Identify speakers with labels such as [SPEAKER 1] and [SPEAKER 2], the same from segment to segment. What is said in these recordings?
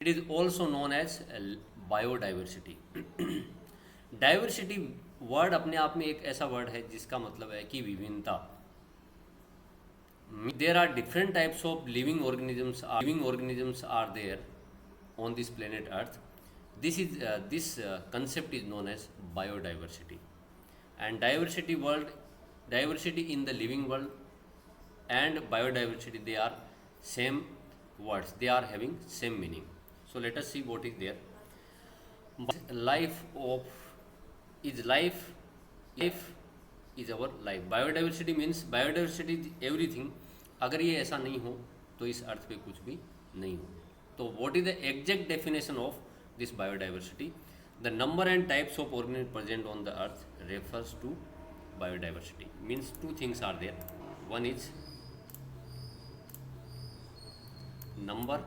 [SPEAKER 1] It is also known as biodiversity. Diversity word अपने आप में एक ऐसा वर्ड है जिसका मतलब है कि विभिन्नता. There are different types of living organisms are there on this planet Earth. This concept is known as biodiversity. And diversity in the living world and biodiversity, they are same words. They are having same meaning. So let us see what is there. Life of is life. Life is our life. Biodiversity means biodiversity is everything. अगर ये ऐसा नहीं हो तो इस अर्थ पे कुछ भी नहीं हो. तो what is the exact definition of this biodiversity? The number and types of organisms present on the earth refers to biodiversity. Means two things are there. One is number,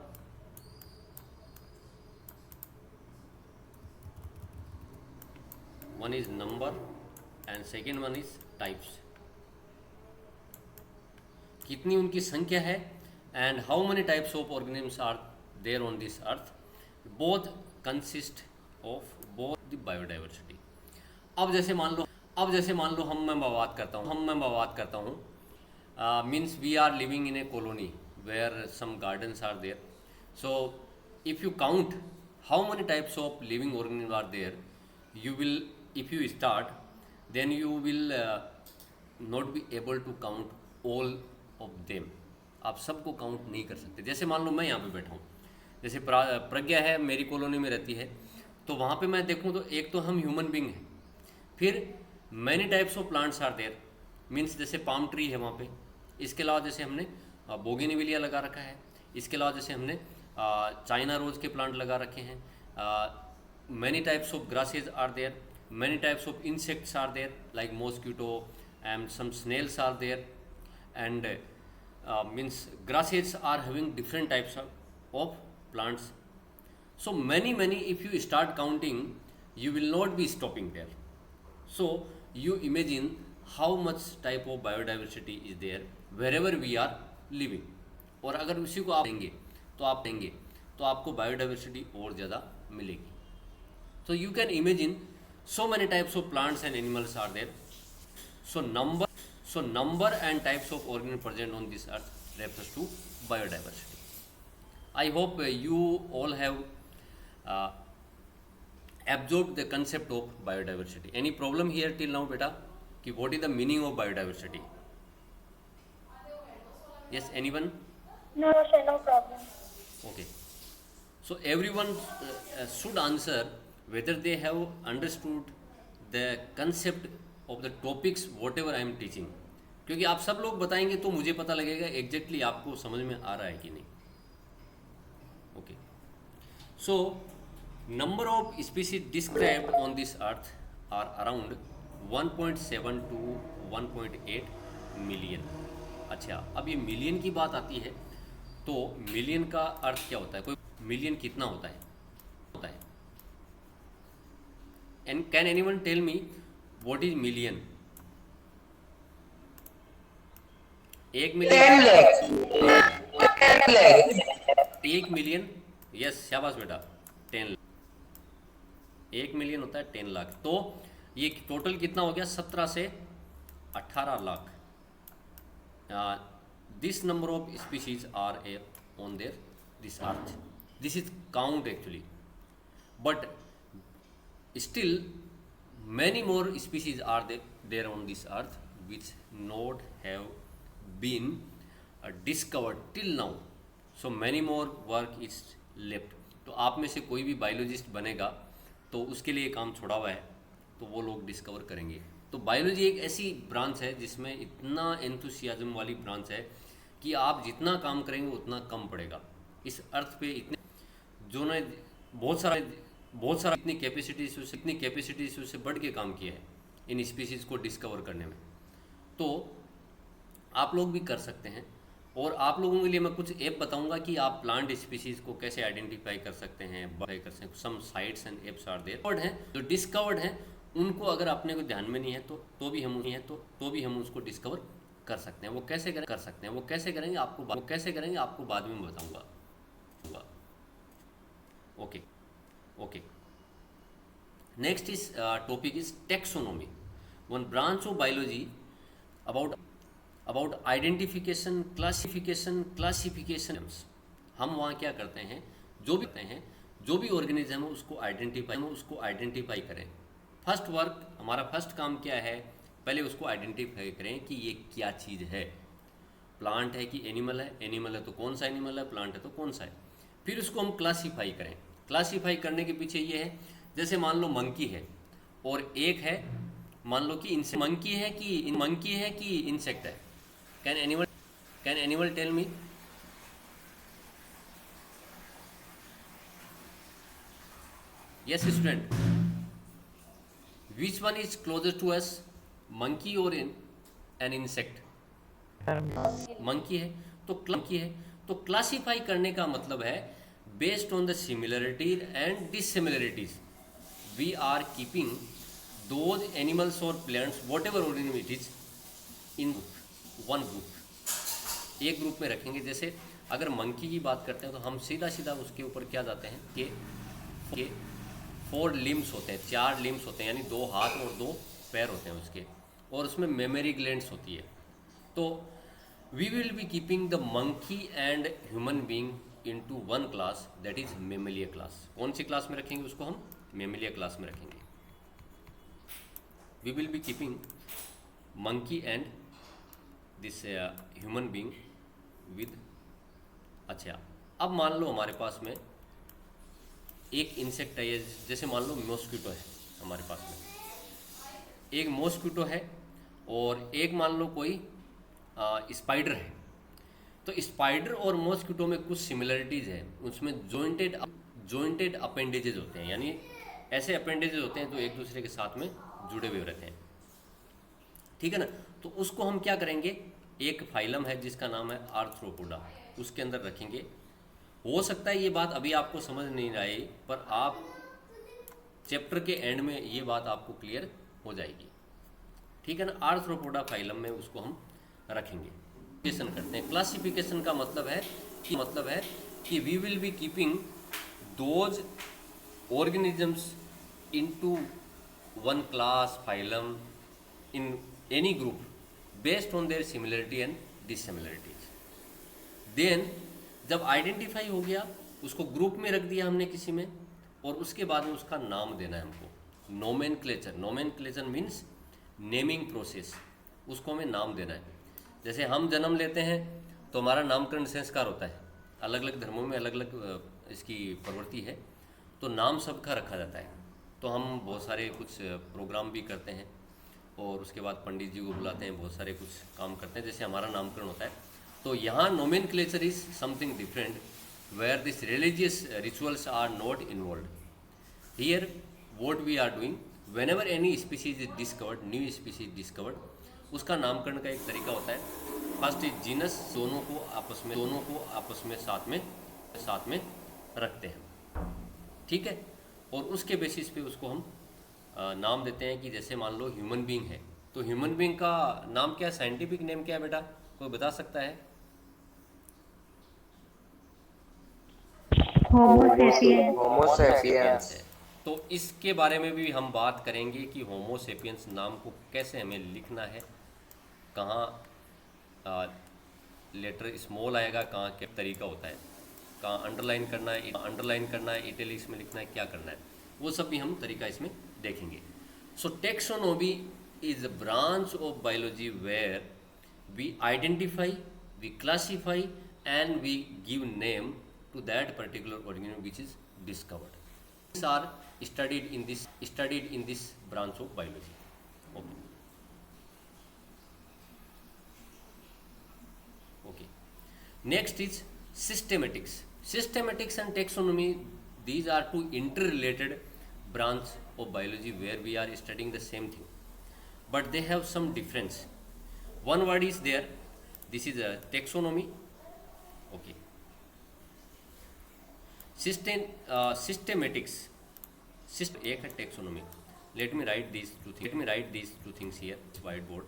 [SPEAKER 1] and second one is types. कितनी उनकी संख्या है, and how many types of organisms are there on this earth. Both consist of both the biodiversity. अब जैसे मान लो मैं बात करता हूँ means we are living in a colony where some gardens are there. So if you count how many types of living organisms are there, if you start, then you will not be able to count all of them. आप सबको count नहीं कर सकते. जैसे मान लो मैं यहाँ पे बैठा हूँ, जैसे प्रज्ञा है मेरी कॉलोनी में रहती है, तो वहाँ पे मैं देखूँ तो एक तो हम ह्यूमन बींग हैं, फिर many types of plants are there. Means जैसे पाम ट्री है वहाँ पे. इसके अलावा जैसे हमने बोगेनविलिया लगा रखा है. इसके अलावा जैसे हमने चाइना रोज के प्लांट लगा रखे हैं. Many types of grasses are there. Many types of insects are there like mosquito and some snails are there. And means grasses are having different types of plants. So many, if you start counting, you will not be stopping there. So you imagine how much type of biodiversity is there wherever we are living. और अगर उसी को आप देंगे तो आपको biodiversity और ज़्यादा मिलेगी. So you can imagine so many types of plants and animals are there. So number and types of organisms present on this earth refers to biodiversity. I hope you all have absorbed the concept of biodiversity. Any problem here till now, beta? Ki what is the meaning of biodiversity? Yes, anyone?
[SPEAKER 2] No, sir, no problem.
[SPEAKER 1] Okay. So everyone should answer whether they have understood the concept of the topics whatever I am teaching. क्योंकि आप सब लोग बताएंगे तो मुझे पता लगेगा exactly आपको समझ में आ रहा है कि नहीं. Okay. So number of species described on this earth are around 1.7 to 1.8 million. अच्छा, अब ये मिलियन की बात आती है तो मिलियन का अर्थ क्या होता है? कोई मिलियन कितना होता है? And can anyone tell me what is million? 1 million. 1 million. Yes, शाबाश बेटा. 10 लाख. 1 मिलियन होता है 10 लाख. तो ये टोटल कितना हो गया? 17 से 18 lakh. This number of species are on there this earth. This is count actually, but still many more species are there on this earth which not have been discovered till now. So many more work is left. तो आप में से कोई भी biologist बनेगा तो उसके लिए काम छोड़ा हुआ है, तो वो लोग डिस्कवर करेंगे. तो बायोलॉजी एक ऐसी ब्रांच है जिसमें इतना एंथुसियाज्म वाली ब्रांच है कि आप जितना काम करेंगे उतना कम पड़ेगा. इस अर्थ पे इतने जो ने बहुत सारा इतनी कैपेसिटीज उससे बढ़ के काम किया है इन स्पीसीज़ को डिस्कवर करने में. तो आप लोग भी कर सकते हैं. और आप लोगों के लिए मैं कुछ ऐप बताऊंगा कि आप प्लांट स्पीसीज़ को कैसे आइडेंटिफाई कर सकते हैं. Some sites and apps are there word हैं जो डिस्कवर्ड हैं. उनको अगर अपने को ध्यान में नहीं है तो भी हम उसको डिस्कवर कर सकते हैं. वो कैसे करेंगे आपको बाद में बताऊंगा. Okay, okay. Next is topic is taxonomy. One branch of biology about classification. हम वहाँ क्या करते हैं, जो भी ऑर्गेनिज्म है उसको आइडेंटिफाई करें। हमारा फर्स्ट काम क्या है, पहले उसको आइडेंटिफाई करें कि ये क्या चीज़ है। प्लांट है कि एनिमल है, एनिमल है तो कौन सा एनिमल है, प्लांट है तो कौन सा है। फिर उसको हम क्लासीफाई करें। क्लासीफाई करने के पीछे ये है, जैसे मान लो मंकी है और एक है, मान लो कि मंकी है कि इंसेक्ट है। Can animal tell me? Yes student, which one is closest to us, monkey or an insect? Monkey है तो क्लासीफाई करने का मतलब है based on the similarities and dissimilarities we are keeping those animals और plants whatever organism it is in one group, एक group में रखेंगे। जैसे अगर मंकी की बात करते हैं तो हम सीधा सीधा उसके ऊपर क्या जाते हैं कि 4 लिम्स होते हैं, 4 लिम्स होते हैं, यानी 2 हाथ और 2 पैर होते हैं उसके, और उसमें मेमोरी ग्लैंड्स होती है। तो we will be keeping the monkey and human being into one class, that is mammalia class. कौन सी क्लास में रखेंगे उसको? हम मेमेलिया क्लास में रखेंगे। We will be keeping monkey and this human being with. अच्छा, अब मान लो हमारे पास में एक इंसेक्ट है, जैसे मान लो मॉस्किटो है हमारे पास में, एक मॉस्किटो है और एक मान लो कोई स्पाइडर है। तो स्पाइडर और मॉस्किटो में कुछ सिमिलरिटीज़ है, उसमें जॉइंटेड अपेंडेजेज होते हैं, यानी ऐसे अपेंडेजेज होते हैं जो एक दूसरे के साथ में जुड़े हुए रहते हैं। ठीक है ना? तो उसको हम क्या करेंगे, एक फाइलम है जिसका नाम है आर्थ्रोपोडा, उसके अंदर रखेंगे। हो सकता है ये बात अभी आपको समझ नहीं आई, पर आप चैप्टर के एंड में ये बात आपको क्लियर हो जाएगी। ठीक है ना? आर्थ्रोपोडा फाइलम में उसको हम रखेंगे। क्लासिफिकेशन करते हैं। क्लासिफिकेशन का मतलब है कि we will be keeping those organisms into one class phylum in any group based on their similarity and dissimilarities. Then जब आइडेंटिफाई हो गया, उसको ग्रुप में रख दिया हमने किसी में, और उसके बाद में उसका नाम देना है हमको। नोमेनक्लेचर मीन्स नेमिंग प्रोसेस, उसको हमें नाम देना है। जैसे हम जन्म लेते हैं तो हमारा नामकरण संस्कार होता है, अलग अलग धर्मों में अलग अलग इसकी प्रवृत्ति है, तो नाम सबका रखा जाता है। तो हम बहुत सारे कुछ प्रोग्राम भी करते हैं और उसके बाद पंडित जी को बुलाते हैं, बहुत सारे कुछ काम करते हैं, जैसे हमारा नामकरण होता है। तो यहाँ nomenclature is something different where this religious rituals are not involve. Here what we are doing, whenever any species is discovered, new species discovered, उसका नामकरण का एक तरीका होता है। फर्स्ट इज जीनस, दोनों को आपस में साथ में रखते हैं। ठीक है? और उसके बेसिस पे उसको हम नाम देते हैं। कि जैसे मान लो ह्यूमन बीइंग है, तो ह्यूमन बीइंग का नाम क्या है, साइंटिफिक नेम क्या है बेटा, कोई बता सकता है?
[SPEAKER 3] होमोसेपियंस।
[SPEAKER 1] है। तो इसके बारे में भी हम बात करेंगे कि होमोसेपियंस नाम को कैसे हमें लिखना है, कहाँ लेटर स्मॉल आएगा, कहाँ क्या तरीका होता है, कहाँ अंडरलाइन करना है, इटैलिक्स में लिखना है, क्या करना है, वो सब भी हम तरीका इसमें देखेंगे। So taxonomy is a branch of biology where we identify, we classify and we give name to that particular organism which is discovered. These are studied in this branch of biology. Okay. Next is systematics and taxonomy. These are two interrelated branch of biology where we are studying the same thing, but they have some difference. One word is there, this is a taxonomy. Okay. Systematics, एक है taxonomy. Let me write these two things here, whiteboard.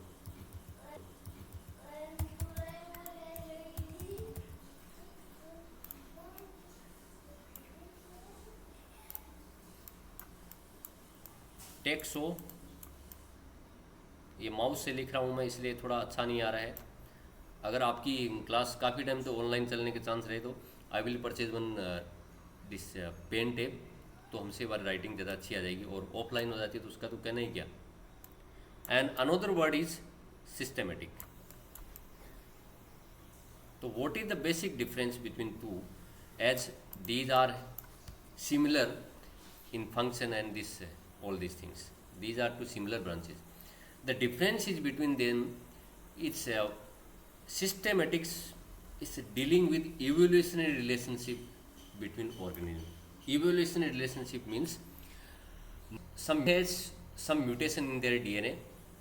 [SPEAKER 1] टेक्सो, ये mouse से लिख रहा हूँ मैं इसलिए थोड़ा अच्छा नहीं आ रहा है। अगर आपकी क्लास काफ़ी टाइम तो ऑनलाइन चलने के चांस रहे तो I will purchase one this pen tape, तो हमसे हमारी राइटिंग ज़्यादा अच्छी आ जाएगी, और ऑफलाइन हो जाती है तो उसका तो कहना ही क्या। And another word is systematic. तो what is the basic difference between two, as these are similar in function and this all these things, these are two similar branches. The difference is between them, it's systematics is dealing with evolutionary relationship between organisms. Evolutionary relationship means some has some mutation in their DNA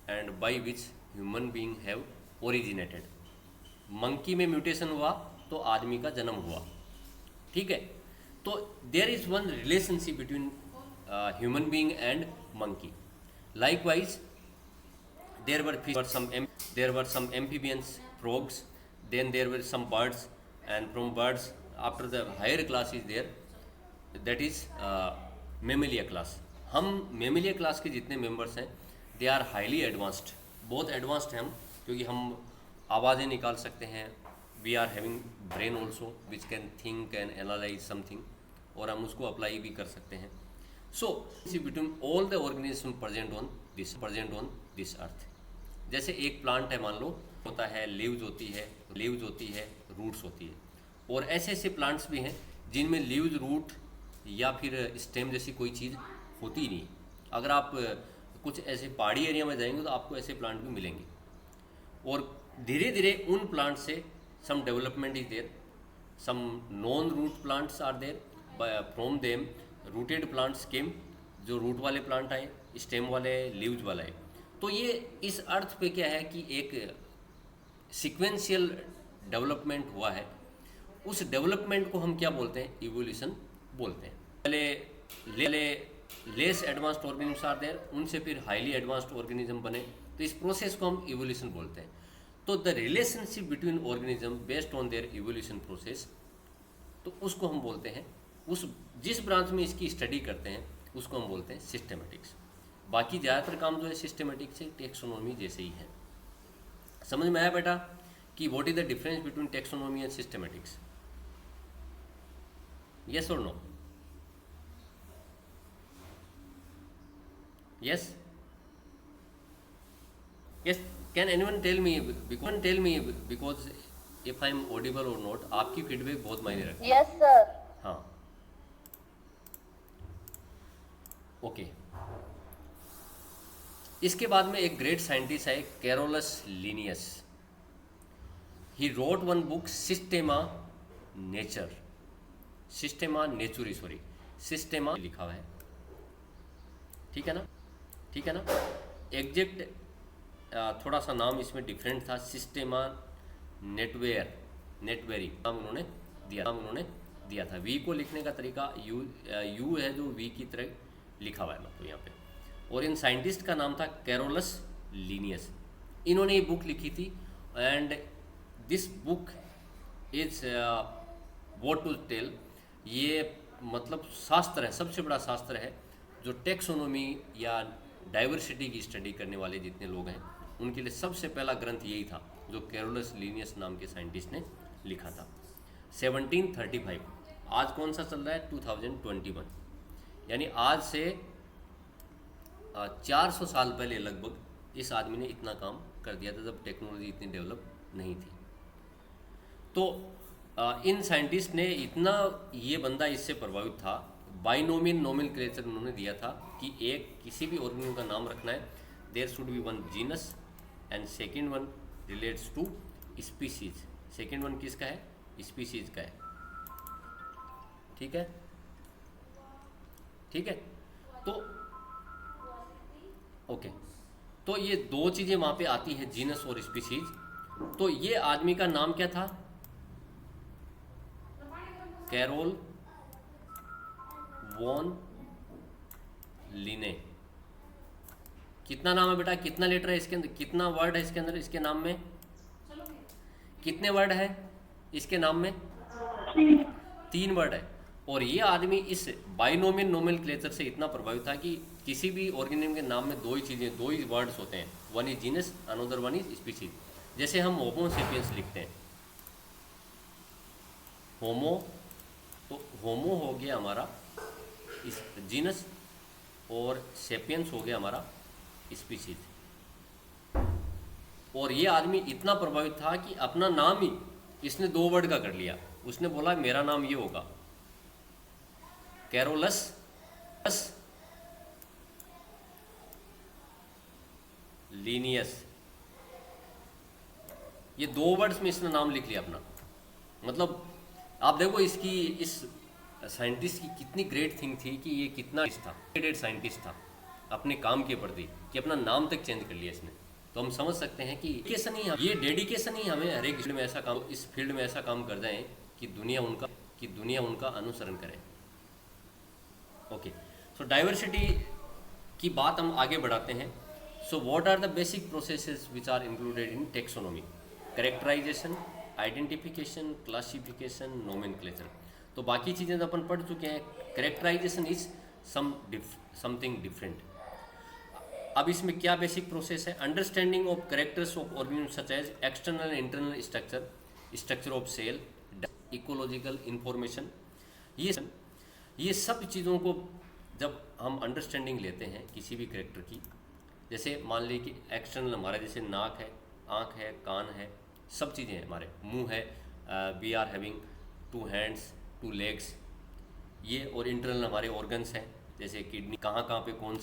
[SPEAKER 1] and by which human being have originated. Monkey में mutation हुआ तो आदमी का जन्म हुआ, ठीक है। तो there is one relationship between human being and monkey. Likewise there were some amphibians, frogs, then there were some birds, and from birds after the higher class is there, that is mammalia class. हम mammalia class के जितने members हैं they are highly advanced, बहुत advanced हैं हम, क्योंकि हम आवाज़ें निकाल सकते हैं, we are having brain also which can think and analyze something, और हम उसको अप्लाई भी कर सकते हैं। So between all the organism present on this अर्थ। जैसे एक प्लांट है, मान लो होता है, लीव्स होती है, रूट्स होती है, और ऐसे ऐसे प्लांट्स भी हैं जिनमें लीव्स, रूट या फिर स्टेम जैसी कोई चीज़ होती ही नहीं। अगर आप कुछ ऐसे पहाड़ी एरिया में जाएंगे तो आपको ऐसे प्लांट भी मिलेंगे, और धीरे धीरे उन प्लांट से some development is there, some non root plants are there, from them rooted plants came, जो रूट वाले प्लांट आए, स्टेम वाले, लीव्स वाले आए। तो ये इस अर्थ पे क्या है कि एक सीक्वेंशियल डेवलपमेंट हुआ है। उस डेवलपमेंट को हम क्या बोलते हैं, इवोल्यूशन बोलते हैं। पहले less advanced organism are there, उनसे फिर हाईली एडवांस्ड ऑर्गेनिज्म बने, तो इस प्रोसेस को हम इवोल्यूशन बोलते हैं। तो the relationship between organism based on there evolution process, तो उसको हम बोलते हैं, उस जिस ब्रांच में इसकी स्टडी करते हैं उसको हम बोलते हैं सिस्टेमेटिक्स। बाकी ज़्यादातर काम जो है सिस्टेमेटिक से टेक्सोनोमी जैसे ही है। समझ में आया बेटा कि what is the difference between taxonomy and systematics? Yes और no? Yes, yes, can anyone tell me, because if I am audible or not, आपकी फीडबैक बहुत मायने रखती है।
[SPEAKER 2] Yes, sir.
[SPEAKER 1] हाँ, ओके। इसके बाद में एक ग्रेट साइंटिस्ट है, Carolus Linnaeus. He wrote one book Systema Naturae लिखा हुआ है, ठीक है ना, ठीक है ना। एग्जैक्ट थोड़ा सा नाम इसमें डिफरेंट था, सिस्टेमा नेटवेरी नाम उन्होंने दिया था। वी को लिखने का तरीका यू है जो वी की तरह लिखा हुआ है मतलब यहाँ पे, और इन साइंटिस्ट का नाम था कैरोलस लिनियस। इन्होंने ये बुक लिखी थी, and this book is what to tell, ये मतलब शास्त्र है, सबसे बड़ा शास्त्र है जो टेक्सोनोमी या डाइवर्सिटी की स्टडी करने वाले जितने लोग हैं उनके लिए सबसे पहला ग्रंथ यही था जो कैरोलस लिनियस नाम के साइंटिस्ट ने लिखा था 1735। आज कौन सा चल रहा है, 2021, यानी आज से 400 साल पहले लगभग इस आदमी ने इतना काम कर दिया था, जब टेक्नोलॉजी इतनी डेवलप नहीं थी। तो इन साइंटिस्ट ने इतना, ये बंदा इससे प्रभावित था, बाइनोमियल नोमेनक्लेचर उन्होंने दिया था कि एक किसी भी ऑर्गेनिज्म का नाम रखना है, there should be one genus and second one relates to species. Second one किसका है, स्पीसीज का है, ठीक है, ठीक है। तो ओके, तो ये दो चीज़ें वहाँ पे आती है, जीनस और स्पीसीज। तो ये आदमी का नाम क्या था, कैरोल वॉन लिने। कितना नाम है बेटा, कितना लेटर है इसके अंदर, कितना वर्ड है इसके अंदर, इसके नाम में कितने वर्ड है इसके नाम में? 3 वर्ड है। और ये आदमी इस बाइनोमियल नोमेनक्लेचर से इतना प्रभावित था कि किसी भी ऑर्गेनिज्म के नाम में दो ही चीज़ें, दो ही वर्ड्स होते हैं, one is genus, another one is species. जैसे हम होमो सेपियंस लिखते हैं, होमो, तो होमो हो गया हमारा इस जीनस और सेपियंस हो गया हमारा स्पीशीज। और ये आदमी इतना प्रभावित था कि अपना नाम ही इसने दो वर्ड का कर लिया। उसने बोला मेरा नाम ये होगा कैरोलस लीनियस। ये दो वर्ड्स में इसने नाम लिख लिया अपना। मतलब आप देखो इसकी, इस साइंटिस्ट की कितनी ग्रेट थिंग थी कि ये कितना ग्रेट साइंटिस्ट था अपने काम के प्रति कि अपना नाम तक चेंज कर लिया इसने। तो हम समझ सकते हैं कि ये डेडिकेशन ही हमें हर एक फील्ड में ऐसा काम, इस फील्ड में ऐसा काम कर जाए कि दुनिया उनका अनुसरण करे। ओके, सो डाइवर्सिटी की बात हम आगे बढ़ाते हैं। So what are the basic processes which are included in taxonomy? Characterisation, identification, classification, nomenclature. तो बाकी चीज़ें तो अपन पढ़ चुके हैं। Characterisation is something different. अब इसमें क्या बेसिक प्रोसेस है? Understanding of characters of organism such as external and internal structure, structure of cell, ecological information. ये सब चीज़ों को जब हम अंडरस्टैंडिंग लेते हैं किसी भी कैरेक्टर की, जैसे मान लीजिए कि एक्सटर्नल हमारा जैसे नाक है, आँख है, कान है, सब चीज़ें हैं, हमारे मुंह है, we are having 2 hands 2 legs, ये। और इंटरनल हमारे ऑर्गन्स हैं, जैसे किडनी, कहाँ पे कौन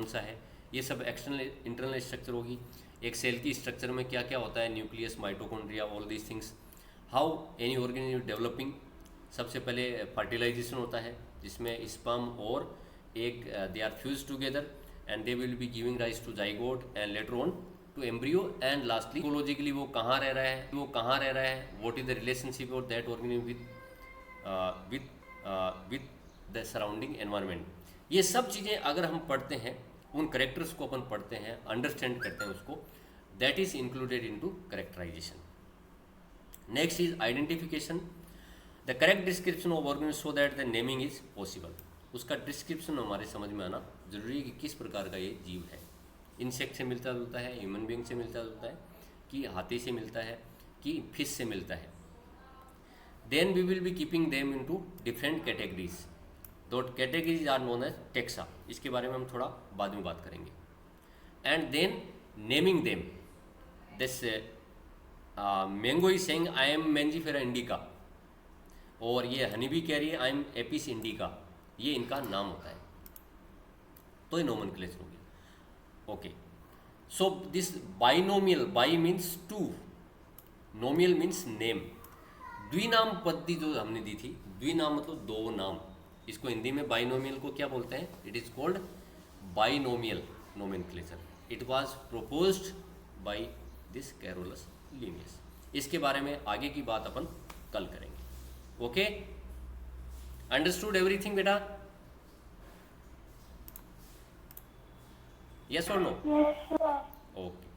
[SPEAKER 1] सा है, ये सब एक्सटर्नल इंटरनल स्ट्रक्चर होगी। एक सेल की स्ट्रक्चर में क्या क्या होता है, nucleus, mitochondria, all these things. How any organism developing, सबसे पहले फर्टिलाइजेशन होता है जिसमें स्पर्म और egg they are fuse together and they will be giving rise to zygote and later on to embryo and lastly ecologically वो कहाँ रह रहा है, what is the relationship of that organism with the surrounding environment. ये सब चीज़ें अगर हम पढ़ते हैं, उन करेक्टर्स को अपन पढ़ते हैं, अंडरस्टैंड करते हैं उसको, that is included into characterisation. Next is identification, the correct description of organism so that the naming is possible. उसका डिस्क्रिप्शन हमारे समझ में आना जरूरी है कि किस प्रकार का ये जीव है। इंसेक्ट से मिलता जुलता है, ह्यूमन बीइंग से मिलता जुलता है, कि हाथी से मिलता है, कि फिश से मिलता है। Then we will be keeping them into different categories. दो categories are known as taxa, इसके बारे में हम थोड़ा बाद में बात करेंगे। And then naming them, this mango is saying I am Mangifera indica, और ये हनी भी कह रही है आई एम एपिस इंडिका, ये इनका नाम होता है। तो ये नोमेनक्लेचर हो गया। Okay, so this binomial, bi means two, nomial means name. द्विनाम पद्धति जो हमने दी थी, द्विनाम मतलब दो नाम, इसको हिंदी में बाइनोमियल को क्या बोलते हैं? It is called binomial nomenclature. It was proposed by this Carolus Linnaeus. इसके बारे में आगे की बात अपन कल करेंगे। ओके, अंडरस्टूड एवरीथिंग बेटा? यस और नो?
[SPEAKER 2] Yes, sir.
[SPEAKER 1] ओके।